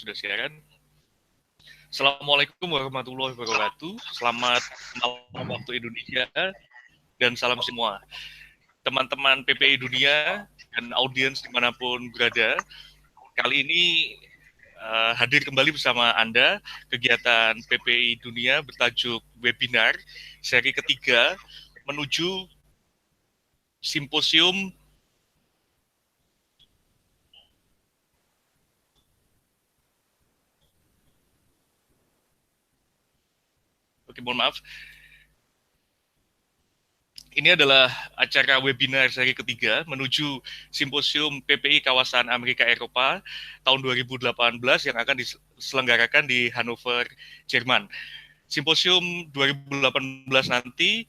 sudah siaran. Assalamualaikum warahmatullahi wabarakatuh. Selamat malam waktu Indonesia dan salam semua. Teman-teman PPI Dunia dan audiens dimanapun berada, kali ini hadir kembali bersama Anda kegiatan PPI Dunia bertajuk webinar seri ketiga menuju simposium mohon maaf. Ini adalah acara webinar seri ketiga menuju simposium PPI kawasan Amerika Eropa tahun 2018 yang akan diselenggarakan di Hannover, Jerman. Simposium 2018 nanti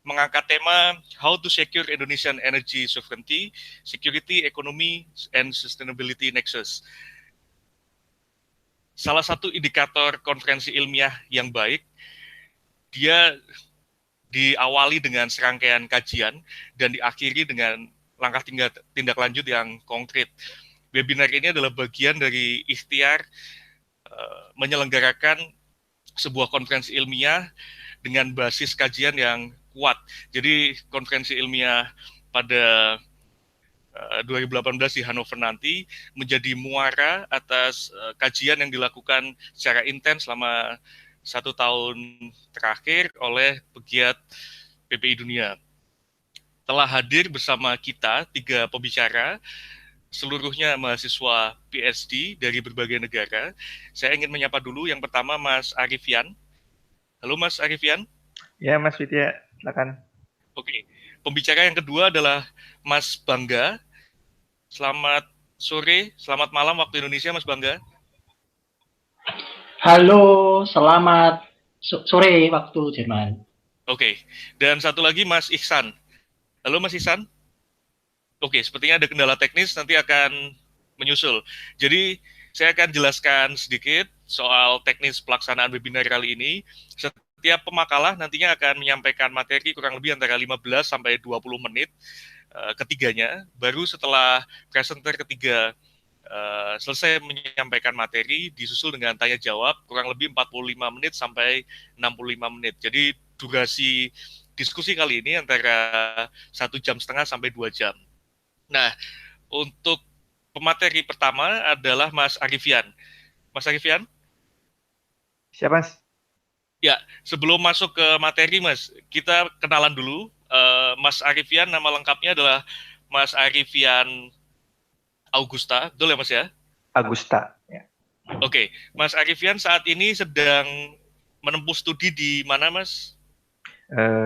mengangkat tema How to Secure Indonesian Energy Sovereignty, Security, Economy, and Sustainability Nexus. Salah satu indikator konferensi ilmiah yang baik, dia diawali dengan serangkaian kajian dan diakhiri dengan langkah tindak lanjut yang konkret. Webinar ini adalah bagian dari ikhtiar menyelenggarakan sebuah konferensi ilmiah dengan basis kajian yang kuat. Jadi konferensi ilmiah pada 2018 di Hannover nanti menjadi muara atas kajian yang dilakukan secara intens selama 1 tahun terakhir oleh pegiat PPI Dunia. Telah hadir bersama kita 3 pembicara, seluruhnya mahasiswa PhD dari berbagai negara. Saya ingin menyapa dulu yang pertama Mas Arifian. Halo Mas Arifian. Ya Mas Widya, silakan. Oke. Pembicara yang kedua adalah Mas Bangga. Selamat sore, selamat malam waktu Indonesia Mas Bangga. Halo, selamat sore waktu Jerman. Oke, dan satu lagi Mas Ihsan. Halo Mas Ihsan. Oke, sepertinya ada kendala teknis, nanti akan menyusul. Jadi saya akan jelaskan sedikit soal teknis pelaksanaan webinar kali ini. Setiap pemakalah nantinya akan menyampaikan materi kurang lebih antara 15 sampai 20 menit ketiganya. Baru setelah presenter ketiga selesai menyampaikan materi, disusul dengan tanya jawab kurang lebih 45 menit sampai 65 menit. Jadi durasi diskusi kali ini antara 1,5 jam sampai 2 jam. Nah, untuk pemateri pertama adalah Mas Arifian. Mas Arifian? Siapa Mas? Ya, sebelum masuk ke materi Mas, kita kenalan dulu. Mas Arifian nama lengkapnya adalah Mas Arifian Augusta, betul ya Mas ya? Augusta. Ya. Oke, Mas Arifian saat ini sedang menempuh studi di mana Mas?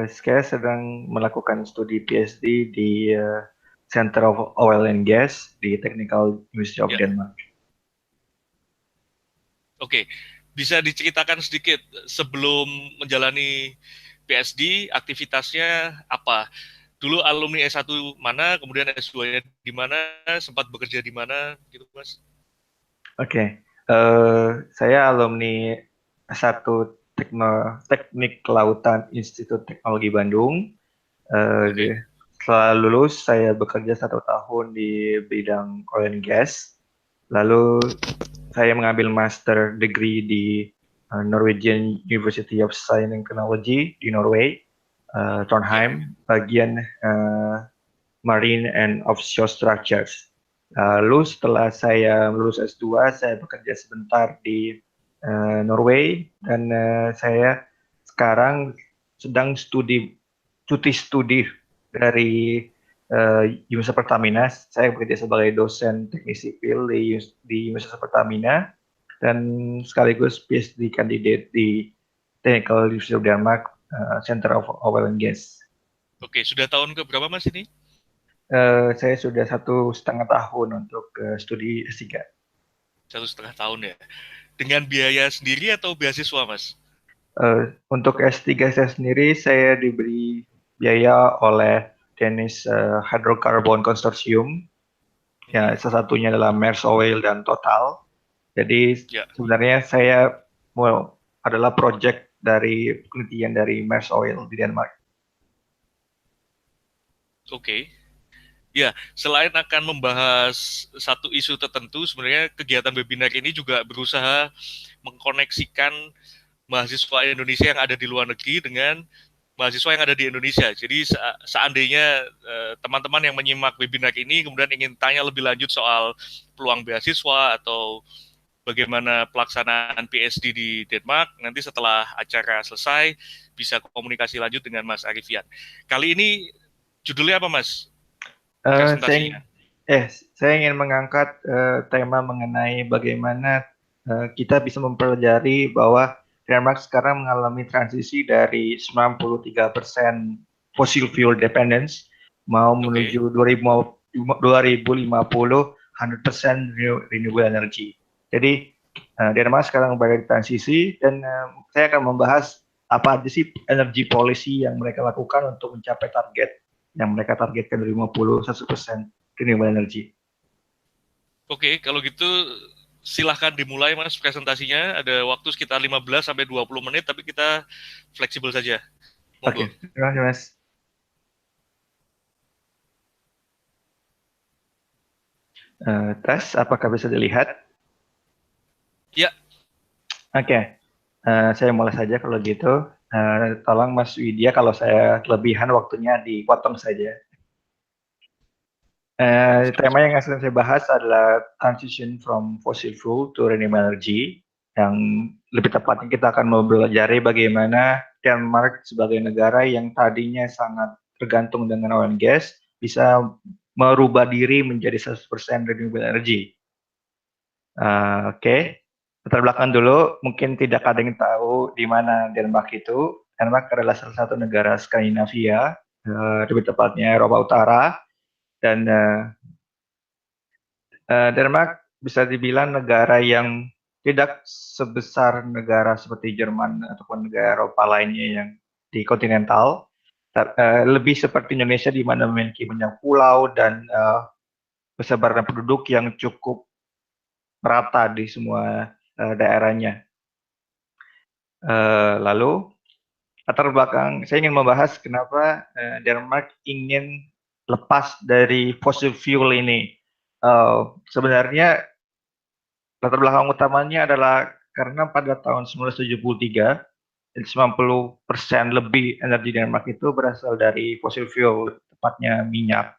Saya sedang melakukan studi PhD di Center of Oil and Gas di Technical University of Denmark. Oke, bisa diceritakan sedikit sebelum menjalani PhD, aktivitasnya apa? Dulu alumni S1 mana, kemudian S2-nya di mana, sempat bekerja di mana, gitu Mas? Oke, saya alumni S1 Teknik Kelautan Institut Teknologi Bandung. Setelah lulus, saya bekerja 1 tahun di bidang oil and gas. Lalu saya mengambil master degree di Norwegian University of Science and Technology di Norway, Trondheim, bagian Marine and Offshore Structures. Lalu setelah saya lulus S2, saya bekerja sebentar di Norway dan saya sekarang sedang cuti studi dari Universitas Pertamina. Saya bekerja sebagai dosen teknik sipil di Universitas Pertamina dan sekaligus PhD candidate di Technical University of Denmark, Center of Oil and Gas. Oke, sudah tahun ke berapa Mas ini? Saya sudah 1,5 tahun untuk studi S3. 1,5 tahun ya. Dengan biaya sendiri atau beasiswa Mas? Untuk S3 saya sendiri, saya diberi biaya oleh Danish Hydrocarbon Consortium. Ya, salah satunya adalah Maersk Oil dan Total. Jadi sebenarnya saya adalah proyek dari penelitian dari Maersk Oil di Denmark. Oke. Ya, selain akan membahas satu isu tertentu, sebenarnya kegiatan webinar ini juga berusaha mengkoneksikan mahasiswa Indonesia yang ada di luar negeri dengan mahasiswa yang ada di Indonesia. Jadi seandainya teman-teman yang menyimak webinar ini kemudian ingin tanya lebih lanjut soal peluang beasiswa atau bagaimana pelaksanaan PhD di Denmark, nanti setelah acara selesai bisa komunikasi lanjut dengan Mas Arifian. Kali ini judulnya apa, Mas? Presentasinya. Saya ingin mengangkat tema mengenai bagaimana kita bisa mempelajari bahwa Denmark sekarang mengalami transisi dari 93% fossil fuel dependence mau menuju 2050 100% renewable energy. Jadi Denmark sekarang berada di transisi dan saya akan membahas apa aja sih energy policy yang mereka lakukan untuk mencapai target yang mereka targetkan 51% renewable energy. Oke, kalau gitu silahkan dimulai Mas presentasinya. Ada waktu sekitar 15 sampai 20 menit, tapi kita fleksibel saja. Oke, terima kasih Mas. Tes, apakah bisa dilihat? Ya. Oke, saya mulai saja kalau gitu. Tolong Mas Widya kalau saya kelebihan waktunya dipotong saja. Tema yang akan saya bahas adalah transition from fossil fuel to renewable energy. Yang lebih tepatnya kita akan mempelajari bagaimana Denmark sebagai negara yang tadinya sangat tergantung dengan oil and gas bisa merubah diri menjadi 100% renewable energy. Oke. Latar belakang dulu, mungkin tidak ada yang tahu di mana Denmark itu. Denmark adalah salah satu negara Skandinavia, lebih tepatnya Eropa Utara, dan Denmark bisa dibilang negara yang tidak sebesar negara seperti Jerman ataupun negara Eropa lainnya yang di kontinental, lebih seperti Indonesia di mana memiliki banyak pulau dan persebaran penduduk yang cukup merata di semua daerahnya. Lalu latar belakang saya ingin membahas kenapa Denmark ingin lepas dari fossil fuel ini. Sebenarnya latar belakang utamanya adalah karena pada tahun 1973 90% lebih energi Denmark itu berasal dari fossil fuel, tepatnya minyak.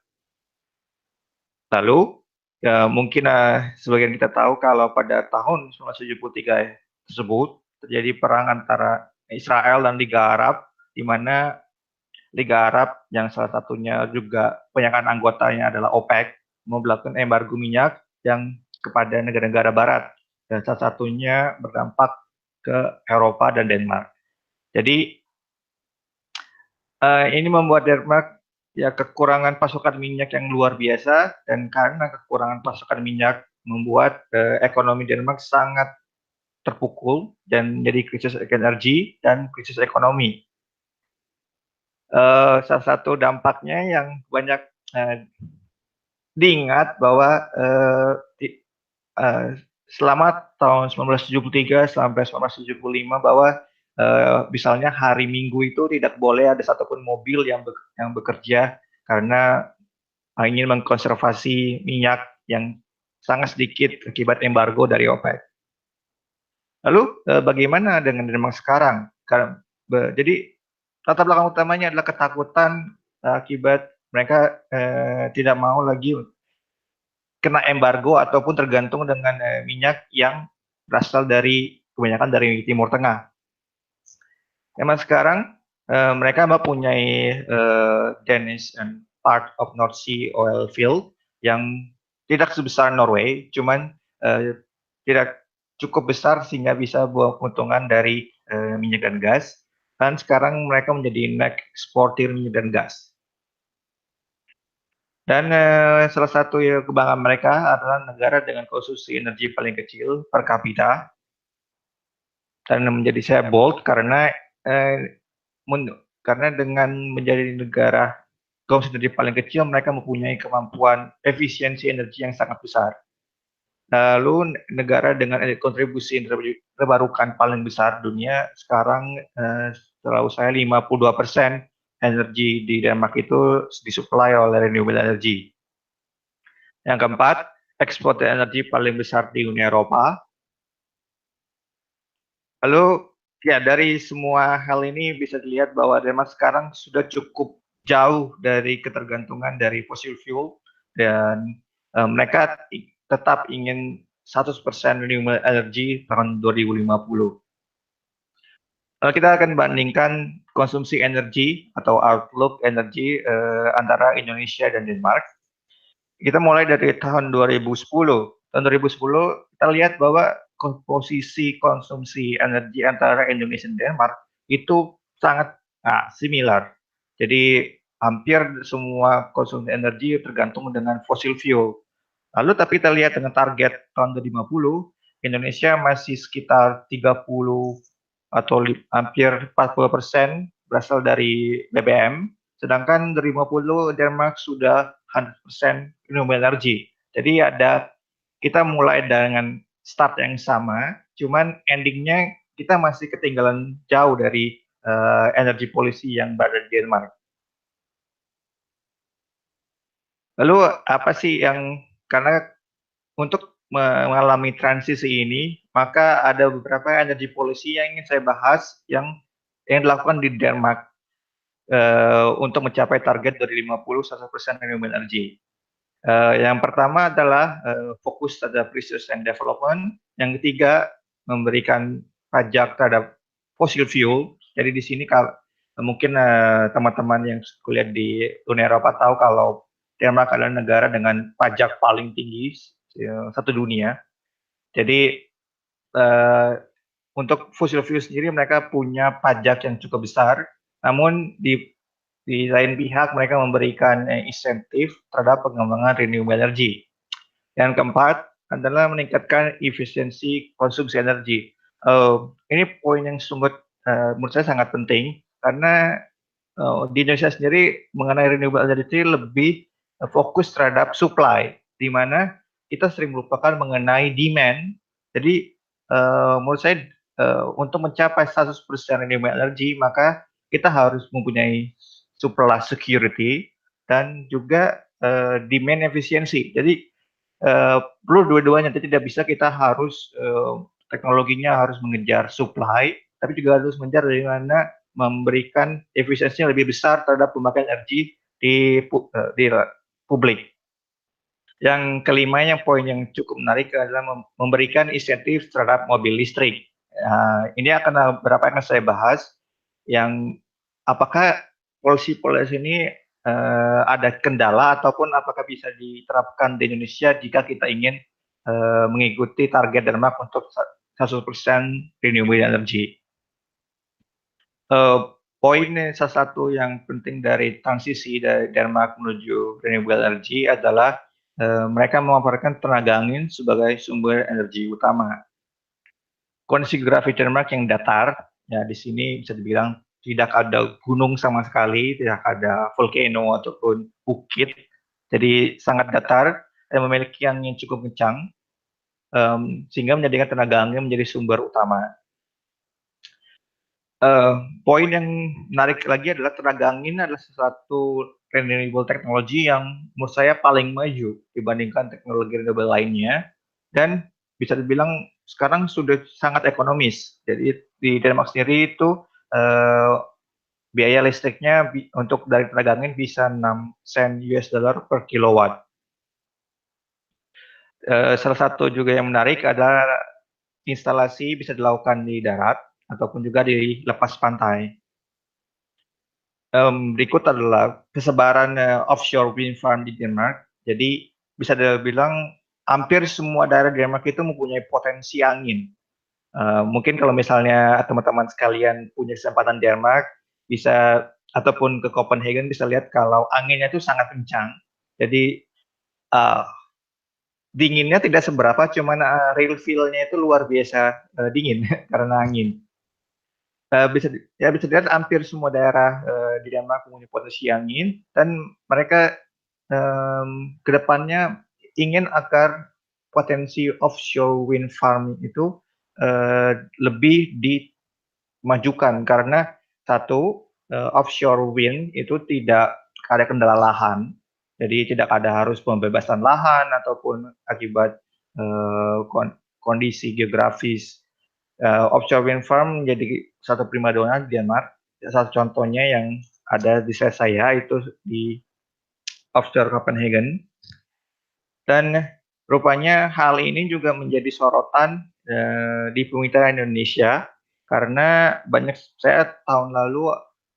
Lalu ya mungkin sebagian kita tahu kalau pada tahun 1973 tersebut terjadi perang antara Israel dan Liga Arab, di mana Liga Arab yang salah satunya juga kebanyakan anggotanya adalah OPEC mau melakukan embargo minyak yang kepada negara-negara Barat dan salah satunya berdampak ke Eropa dan Denmark. Jadi ini membuat Denmark ya kekurangan pasokan minyak yang luar biasa, dan karena kekurangan pasokan minyak membuat ekonomi Denmark sangat terpukul dan menjadi krisis energi dan krisis ekonomi. Salah satu dampaknya yang banyak diingat bahwa selama tahun 1973 sampai 1975 bahwa misalnya hari Minggu itu tidak boleh ada satupun mobil yang bekerja karena ingin mengkonservasi minyak yang sangat sedikit akibat embargo dari OPEC. Lalu bagaimana dengan Denmark sekarang? Jadi latar belakang utamanya adalah ketakutan akibat mereka tidak mau lagi kena embargo ataupun tergantung dengan minyak yang berasal dari kebanyakan dari Timur Tengah. Memang sekarang mereka mempunyai Danish and part of North Sea oil field yang tidak sebesar Norway, cuman tidak cukup besar sehingga bisa buat keuntungan dari minyak dan gas. Dan sekarang mereka menjadi net eksportir minyak dan gas. Dan salah satu kebanggaan mereka adalah negara dengan konsumsi energi paling kecil per kapita. Dan menjadi saya bold karena dengan menjadi negara konsumsi energi paling kecil, mereka mempunyai kemampuan efisiensi energi yang sangat besar. Lalu negara dengan kontribusi terbarukan paling besar dunia sekarang setahu saya 52% energi di Denmark itu disuplai oleh renewable energy. Yang keempat, ekspor energi paling besar di Uni Eropa. Lalu ya dari semua hal ini bisa dilihat bahwa Denmark sekarang sudah cukup jauh dari ketergantungan dari fossil fuel dan mereka tetap ingin 100% renewable energy tahun 2050. Kita akan bandingkan konsumsi energi atau outlook energi antara Indonesia dan Denmark. Kita mulai dari tahun 2010. Tahun 2010 kita lihat bahwa posisi konsumsi energi antara Indonesia dan Denmark itu sangat similar. Jadi hampir semua konsumsi energi tergantung dengan fossil fuel. Lalu tapi kita lihat dengan target tahun 2050, Indonesia masih sekitar 30 atau hampir 40% berasal dari BBM, sedangkan 2050 Denmark sudah 100% renewable energy. Jadi kita mulai dengan start yang sama, cuman endingnya kita masih ketinggalan jauh dari energi polisi yang berada di Denmark. Lalu apa sih karena untuk mengalami transisi ini, maka ada beberapa energi polisi yang ingin saya bahas yang dilakukan di Denmark untuk mencapai target dari 50-100% renewable energy. Yang pertama adalah fokus terhadap research and development. Yang ketiga, memberikan pajak terhadap fossil fuel. Jadi di sini mungkin teman-teman yang kuliah di Uni Eropa tahu kalau Denmark adalah negara dengan pajak paling tinggi satu dunia. Jadi untuk fossil fuel sendiri mereka punya pajak yang cukup besar, namun di lain pihak mereka memberikan insentif terhadap pengembangan renewable energy. Yang keempat adalah meningkatkan efisiensi konsumsi energi. Ini poin yang menurut saya sangat penting karena di Indonesia sendiri mengenai renewable energy lebih fokus terhadap supply, di mana kita sering melupakan mengenai demand. Jadi menurut saya untuk mencapai 100% renewable energy maka kita harus mempunyai supply security dan juga demand efisiensi. Jadi perlu dua-duanya. Tidak bisa kita harus teknologinya harus mengejar supply, tapi juga harus mengejar bagaimana memberikan efisiensi yang lebih besar terhadap pemakaian energi di publik. Yang kelima, yang poin yang cukup menarik adalah memberikan insentif terhadap mobil listrik. Ini akan beberapa yang saya bahas, yang apakah polisi-polisi ini ada kendala ataupun apakah bisa diterapkan di Indonesia jika kita ingin mengikuti target Denmark untuk 100% renewable energy. Poin salah satu yang penting dari transisi dari Denmark menuju renewable energy adalah mereka memanfaatkan tenaga angin sebagai sumber energi utama. Kondisi geografi Denmark yang datar, ya di sini bisa dibilang tidak ada gunung sama sekali, tidak ada volcano ataupun bukit, jadi sangat datar dan memiliki angin yang cukup kencang, sehingga menjadikan tenaga angin menjadi sumber utama. Poin yang menarik lagi adalah tenaga angin adalah sesuatu renewable technology yang menurut saya paling maju dibandingkan teknologi renewable lainnya, dan bisa dibilang sekarang sudah sangat ekonomis. Jadi di Denmark sendiri itu biaya listriknya untuk dari tenaga angin bisa 6 sen US dollar per kilowatt. Salah satu juga yang menarik adalah instalasi bisa dilakukan di darat ataupun juga di lepas pantai. Berikut adalah kesebaran offshore wind farm di Denmark. Jadi bisa dibilang hampir semua daerah Denmark itu mempunyai potensi angin. Mungkin kalau misalnya teman-teman sekalian punya kesempatan Denmark, bisa ataupun ke Copenhagen bisa lihat kalau anginnya itu sangat kencang. Jadi dinginnya tidak seberapa, cuman real feel-nya itu luar biasa dingin karena angin. Bisa dilihat hampir semua daerah di Denmark mempunyai potensi angin, dan mereka kedepannya ingin agar potensi offshore wind farm itu lebih dimajukan karena satu, offshore wind itu tidak ada kendala lahan, Jadi tidak ada harus pembebasan lahan ataupun akibat kondisi geografis. Offshore wind farm menjadi satu primadona di Denmark. Satu contohnya yang ada di saya itu di offshore Copenhagen. Dan rupanya hal ini juga menjadi sorotan di pemerintahan Indonesia karena saya tahun lalu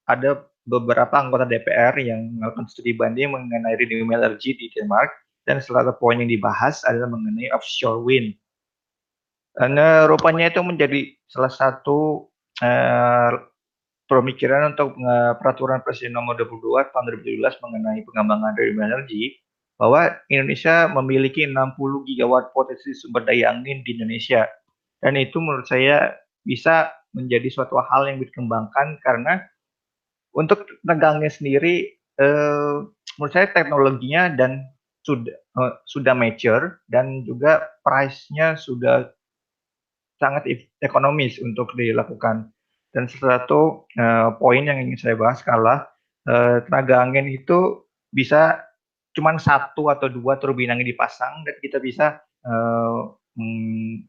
ada beberapa anggota DPR yang melakukan studi banding mengenai renewable energy di Denmark, dan salah satu poin yang dibahas adalah mengenai offshore wind. Dan rupanya itu menjadi salah satu pemikiran untuk peraturan Presiden nomor 22 tahun 2017 mengenai pengembangan renewable energy, bahwa Indonesia memiliki 60 gigawatt potensi sumber daya angin di Indonesia. Dan itu menurut saya bisa menjadi suatu hal yang dikembangkan karena untuk tegangnya sendiri, menurut saya teknologinya dan sudah mature dan juga price-nya sudah sangat ekonomis untuk dilakukan. Dan satu poin yang ingin saya bahas adalah tenaga angin itu bisa cuma 1 atau 2 turbin angin dipasang dan kita bisa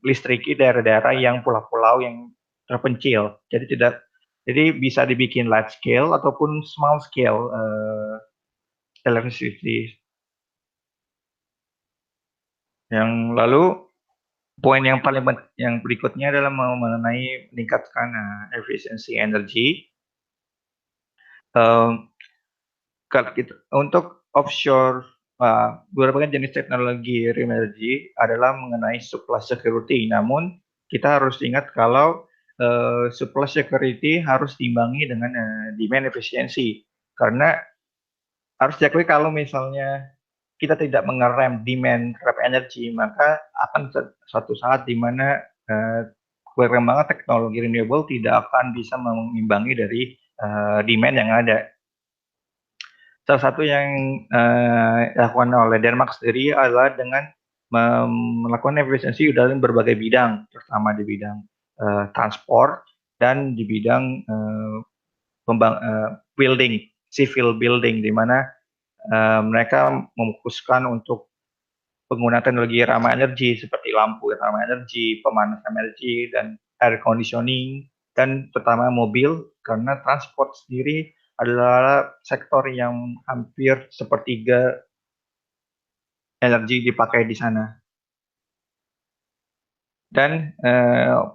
listriki daerah-daerah yang pulau-pulau yang terpencil. Jadi bisa dibikin large scale ataupun small scale electricity. Yang lalu poin yang berikutnya adalah mengenai meningkatkan efisiensi energi. Untuk offshore, beberapa jenis teknologi renewable energy adalah mengenai supply security. Namun kita harus ingat kalau supply security harus diimbangi dengan demand efisiensi. Karena harus diakui kalau misalnya kita tidak mengerem demand terhadap energi, maka akan suatu saat di mana perkembangan teknologi renewable tidak akan bisa mengimbangi dari demand yang ada. Salah satu yang dilakukan oleh Denmark sendiri adalah dengan melakukan efisiensi dalam berbagai bidang, terutama di bidang transport dan di bidang building, civil building, di mana mereka memfokuskan untuk penggunaan teknologi ramah energi seperti lampu ramah energi, pemanas energi, dan air conditioning, dan terutama mobil, karena transport sendiri adalah sektor yang hampir sepertiga energi dipakai di sana. Dan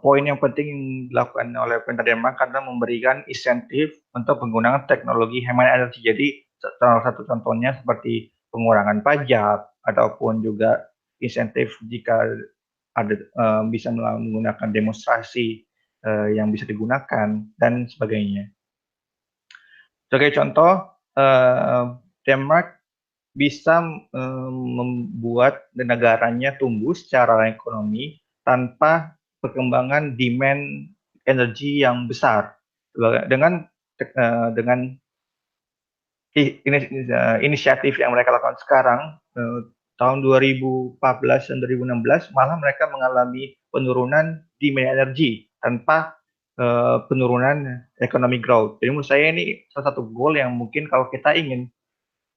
poin yang penting yang dilakukan oleh pemerintah Denmark karena memberikan insentif untuk penggunaan teknologi hemat energi. Jadi salah satu contohnya seperti pengurangan pajak ataupun juga insentif jika ada bisa menggunakan demonstrasi yang bisa digunakan dan sebagainya. Sebagai contoh, Denmark bisa membuat negaranya tumbuh secara ekonomi tanpa perkembangan demand energi yang besar. Dengan inisiatif yang mereka lakukan sekarang, tahun 2014 dan 2016 malah mereka mengalami penurunan demand energi tanpa penurunan economic growth. Jadi menurut saya ini salah satu goal yang mungkin kalau kita ingin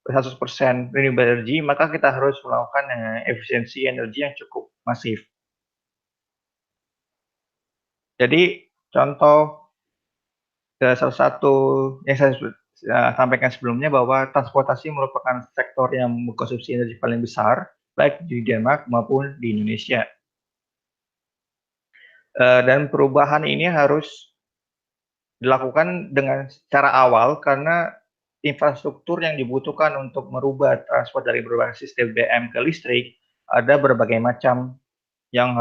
100% renewable energy, maka kita harus melakukan efisiensi energi yang cukup masif. Jadi contoh salah satu yang saya sampaikan sebelumnya bahwa transportasi merupakan sektor yang mengkonsumsi energi paling besar, baik di Denmark maupun di Indonesia. Dan perubahan ini harus dilakukan dengan cara awal karena infrastruktur yang dibutuhkan untuk merubah transport dari berbagai sistem BBM ke listrik ada berbagai macam yang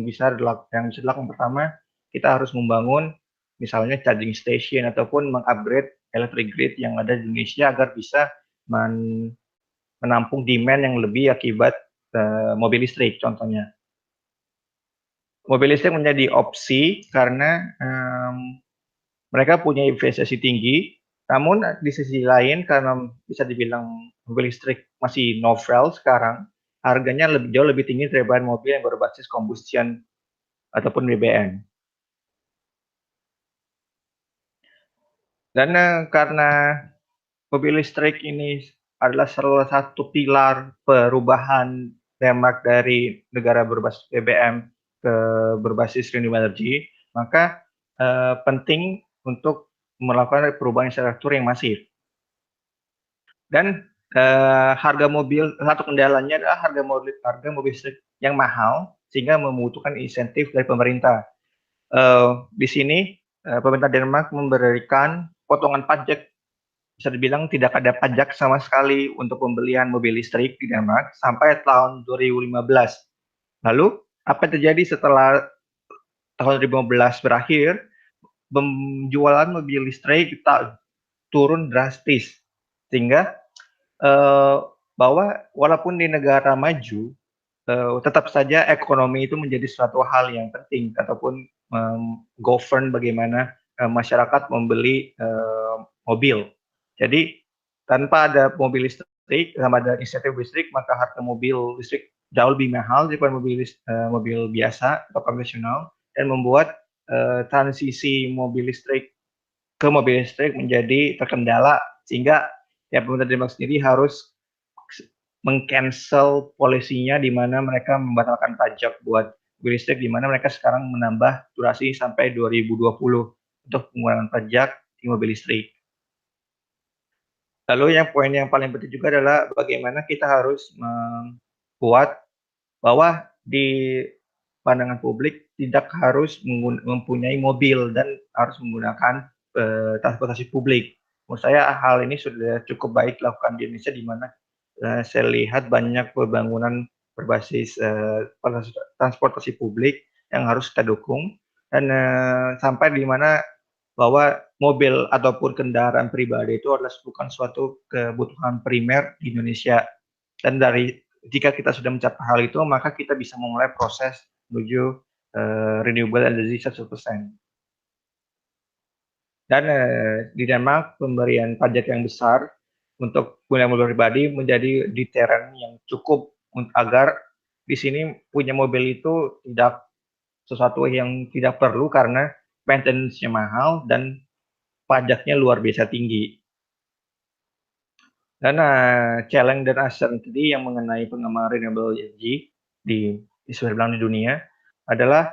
bisa dilakukan. Pertama, kita harus membangun misalnya charging station ataupun mengupgrade electric grid yang ada di Indonesia agar bisa menampung demand yang lebih akibat mobil listrik contohnya. Mobil listrik menjadi opsi karena mereka punya efisiensi tinggi, namun di sisi lain karena bisa dibilang mobil listrik masih novel sekarang, harganya jauh lebih tinggi daripada mobil yang berbasis combustion ataupun BBM. Dan karena mobil listrik ini adalah salah satu pilar perubahan Denmark dari negara berbasis BBM ke berbasis renewable energy, maka penting untuk melakukan perubahan infrastruktur yang masif. Dan harga mobil, satu kendalanya adalah harga mobil listrik yang mahal, sehingga membutuhkan insentif dari pemerintah. Di sini pemerintah Denmark memberikan potongan pajak, bisa dibilang tidak ada pajak sama sekali untuk pembelian mobil listrik di Denmark sampai tahun 2015. Lalu apa yang terjadi setelah tahun 2015 berakhir? Penjualan mobil listrik turun drastis, sehingga bahwa walaupun di negara maju, tetap saja ekonomi itu menjadi suatu hal yang penting, ataupun govern bagaimana masyarakat membeli mobil. Jadi tanpa ada mobil listrik, tanpa ada insentif listrik, maka harga mobil listrik jauh lebih mahal daripada mobil biasa atau konvensional, dan membuat transisi mobil listrik ke mobil listrik menjadi terkendala, sehingga ya pemerintah Denmark sendiri harus meng-cancel polisinya, di mana mereka membatalkan pajak buat mobil listrik, di mana mereka sekarang menambah durasi sampai 2020 untuk pengurangan pajak di mobil listrik. Lalu yang poin yang paling penting juga adalah bagaimana kita harus membuat bahwa di pandangan publik tidak harus mempunyai mobil dan harus menggunakan transportasi publik. Menurut saya hal ini sudah cukup baik dilakukan di Indonesia, di mana saya lihat banyak pembangunan berbasis transportasi publik yang harus kita dukung, dan sampai di mana bahwa mobil ataupun kendaraan pribadi itu adalah bukan suatu kebutuhan primer di Indonesia. Dan jika kita sudah mencapai hal itu, maka kita bisa memulai proses menuju renewable energy 100%. Dan di Denmark, pemberian pajak yang besar untuk penggunaan mobil pribadi menjadi deteran yang cukup agar di sini punya mobil itu tidak sesuatu yang tidak perlu, karena maintenance-nya mahal dan pajaknya luar biasa tinggi. Dan challenge dan uncertainty yang mengenai pengembangan renewable energy di seluruh dunia adalah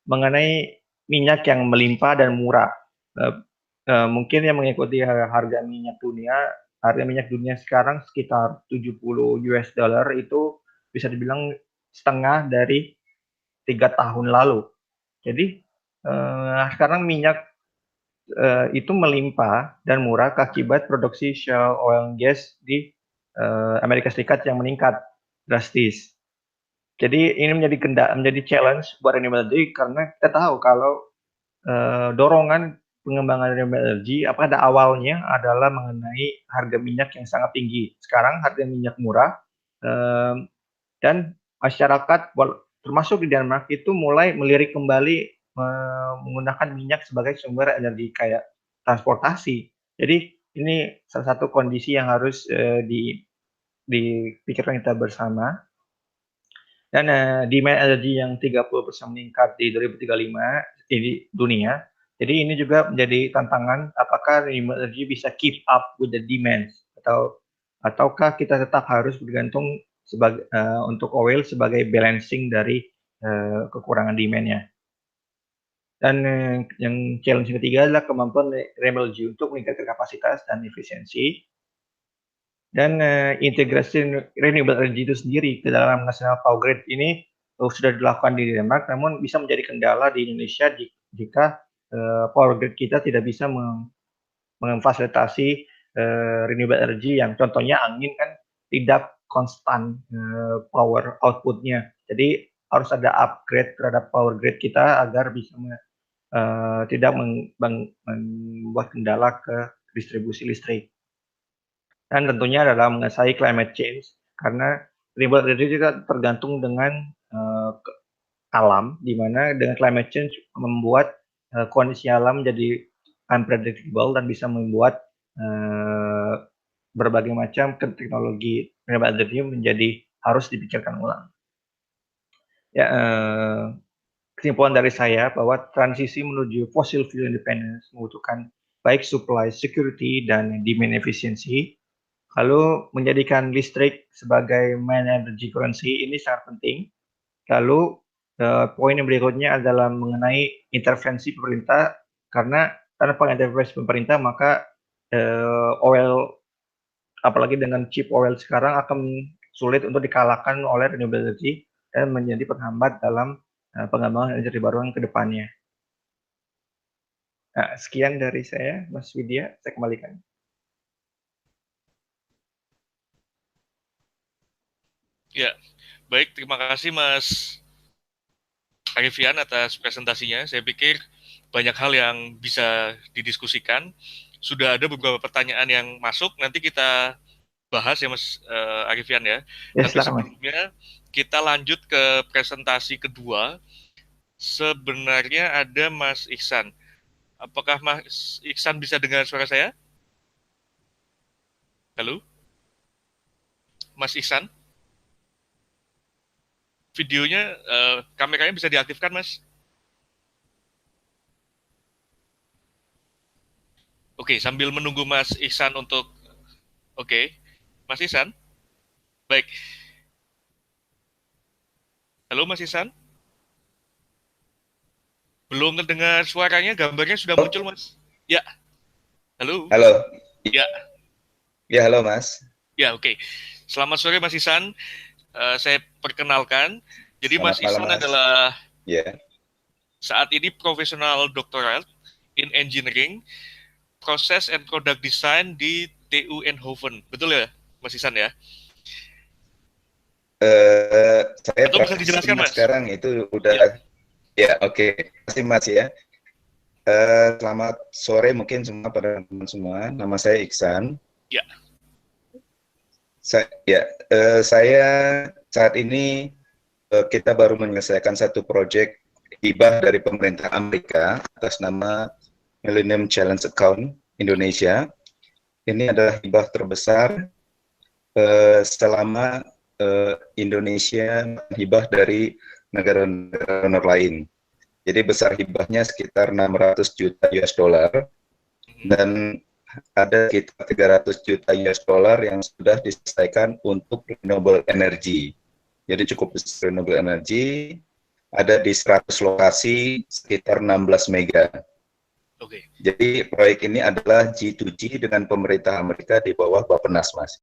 mengenai minyak yang melimpah dan murah. Mungkin yang mengikuti harga minyak dunia sekarang sekitar 70 US dollar, itu bisa dibilang setengah dari 3 tahun lalu. Jadi sekarang minyak itu melimpah dan murah akibat produksi shale oil and gas di Amerika Serikat yang meningkat drastis. Jadi ini menjadi challenge buat renewable energy, karena kita tahu kalau dorongan pengembangan renewable energy pada awalnya adalah mengenai harga minyak yang sangat tinggi. Sekarang harga minyak murah, dan masyarakat termasuk di Denmark itu mulai melirik kembali menggunakan minyak sebagai sumber energi kayak transportasi. Jadi ini salah satu kondisi yang harus dipikirkan kita bersama. Dan demand energi yang 30% meningkat di 2035 di dunia. Jadi ini juga menjadi tantangan, apakah renewable energy bisa keep up with the demand, ataukah kita tetap harus bergantung untuk oil sebagai balancing dari kekurangan demand-nya. Dan yang challenge ketiga adalah kemampuan renewable energy untuk meningkatkan kapasitas dan efisiensi. Dan integrasi renewable energy itu sendiri ke dalam national power grid ini sudah dilakukan di Denmark, namun bisa menjadi kendala di Indonesia jika power grid kita tidak bisa memfasilitasi renewable energy, yang contohnya angin kan tidak konstan power outputnya. Jadi harus ada upgrade terhadap power grid kita agar bisa tidak membuat kendala ke distribusi listrik. Dan tentunya adalah mengenai climate change, karena renewable energy juga tergantung dengan alam, di mana dengan climate change membuat kondisi alam menjadi unpredictable dan bisa membuat berbagai macam teknologi renewable energy menjadi harus dipikirkan ulang. Ya, kesimpulan dari saya bahwa transisi menuju fossil fuel independence membutuhkan baik supply security dan demand efficiency, Lalu menjadikan listrik sebagai main energy currency ini sangat penting. Lalu poin yang berikutnya adalah mengenai intervensi pemerintah, karena tanpa intervensi pemerintah maka oil, apalagi dengan cheap oil sekarang, akan sulit untuk dikalahkan oleh renewable energy dan menjadi penghambat dalam pengembangan energi terbarukan ke depannya. Nah, sekian dari saya, Mas Widya, saya kembalikan. Ya, baik, terima kasih Mas Arifian atas presentasinya. Saya pikir banyak hal yang bisa didiskusikan. Sudah ada beberapa pertanyaan yang masuk, nanti kita bahas ya Mas Arifian ya. Ya, Tapi silakan, Mas. sebelumnya kita lanjut ke presentasi kedua. Sebenarnya ada Mas Iksan. Apakah Mas Iksan bisa dengar suara saya? Halo? Mas Iksan? Videonya, kameranya bisa diaktifkan, Mas? Oke, sambil menunggu Mas Iksan untuk... Oke, Mas Iksan? Baik. Halo, Mas Iksan? Belum terdengar suaranya, gambarnya sudah muncul, Mas. Ya. Halo? Halo. Ya. Ya, halo, Mas. Ya, oke. Selamat sore, Mas Iksan. Saya perkenalkan. Jadi Selamat Mas Iksan malam, Mas. adalah saat ini profesional doktoral in engineering, process and product design di TU Eindhoven. Betul ya, Mas Iksan ya? Saya Atau bisa dijelaskan, Mas? Sekarang itu udah oke. Terima kasih, Mas ya. Selamat sore mungkin semua pada teman semua. Nama saya Iksan. Ya. Saya saat ini kita baru menyelesaikan satu proyek hibah dari pemerintah Amerika atas nama Millennium Challenge Account Indonesia. Ini adalah hibah terbesar selama Indonesia hibah dari negara-negara lain. Jadi besar hibahnya sekitar 600 juta US dollar dan ada sekitar 300 juta US dollar yang sudah diselesaikan untuk renewable energy. Jadi cukup besar renewable energy, ada di 100 lokasi sekitar 16 mega. Jadi proyek ini adalah G2G dengan pemerintah Amerika di bawah Bappenas, Mas.